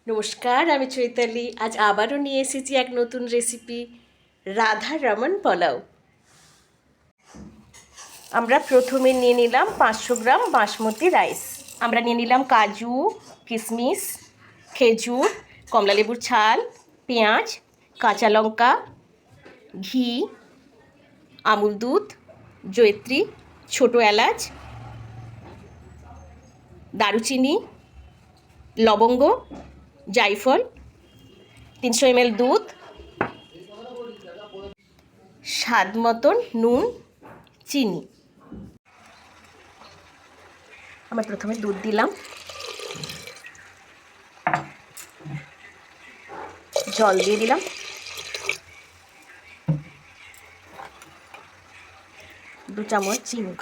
নমস্কার, আমি চৈতালি। আজ আবারও নিয়ে এসেছি এক নতুন রেসিপি, রাধা রমন পোলাও। আমরা প্রথমে নিয়ে নিলাম 500 গ্রাম বাসমতি রাইস। আমরা নিয়ে নিলাম কাজু, কিশমিশ, খেজুর, কমলালেবুর ছাল, পেঁয়াজ, কাঁচা লঙ্কা, ঘি, আমুল দুধ, জয়িত্রী, ছোটো এলাচ, দারুচিনি, লবঙ্গ, জায়ফল, 300 ml দুধ, স্বাদ মতন নুন, চিনি। আমরা প্রথমে দুধ দিলাম, জল দিয়ে দিলাম, দু চামচ চিনি,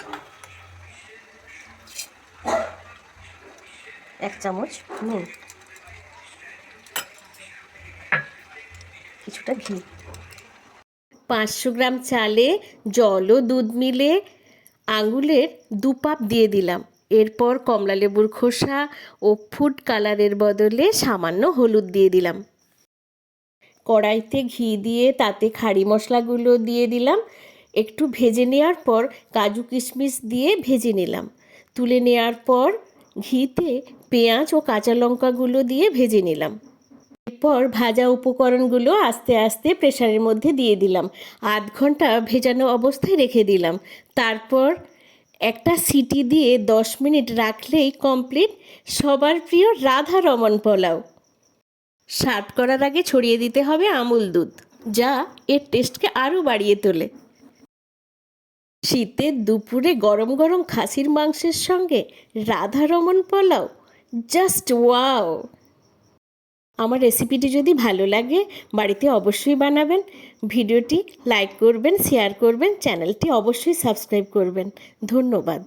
1 চামচ নুন, কিছুটা ঘি। 500 গ্রাম চালে জল ও দুধ মিলে আঙুলের 2 পাপ দিয়ে দিলাম। এরপর কমলালেবুর খোসা ও ফুড কালারের বদলে সামান্য হলুদ দিয়ে দিলাম। কড়াইতে ঘি দিয়ে তাতে খাড়ি মশলাগুলো দিয়ে দিলাম। একটু ভেজে নেওয়ার পর কাজু কিশমিশ দিয়ে ভেজে নিলাম। তুলে নেওয়ার পর ঘিতে পেঁয়াজ ও কাঁচা লঙ্কাগুলো দিয়ে ভেজে নিলাম। এরপর ভাজা উপকরণগুলো আস্তে আস্তে প্রেসারের মধ্যে দিয়ে দিলাম। আধ ঘন্টা ভেজানো অবস্থায় রেখে দিলাম। তারপর একটা সিটি দিয়ে 10 মিনিট রাখলেই কমপ্লিট সবার প্রিয় রাধা রমন পোলাও। সার্ভ করার আগে ছড়িয়ে দিতে হবে আমুল দুধ, যা এর টেস্টকে আরও বাড়িয়ে তোলে। শীতের দুপুরে গরম গরম খাসির মাংসের সঙ্গে রাধা রমন পোলাও, জাস্ট ওয়াও। আমার রেসিপিটি যদি ভালো লাগে বাড়িতে অবশ্যই বানাবেন। ভিডিওটি লাইক করবেন, শেয়ার করবেন, চ্যানেলটি অবশ্যই সাবস্ক্রাইব করবেন। ধন্যবাদ।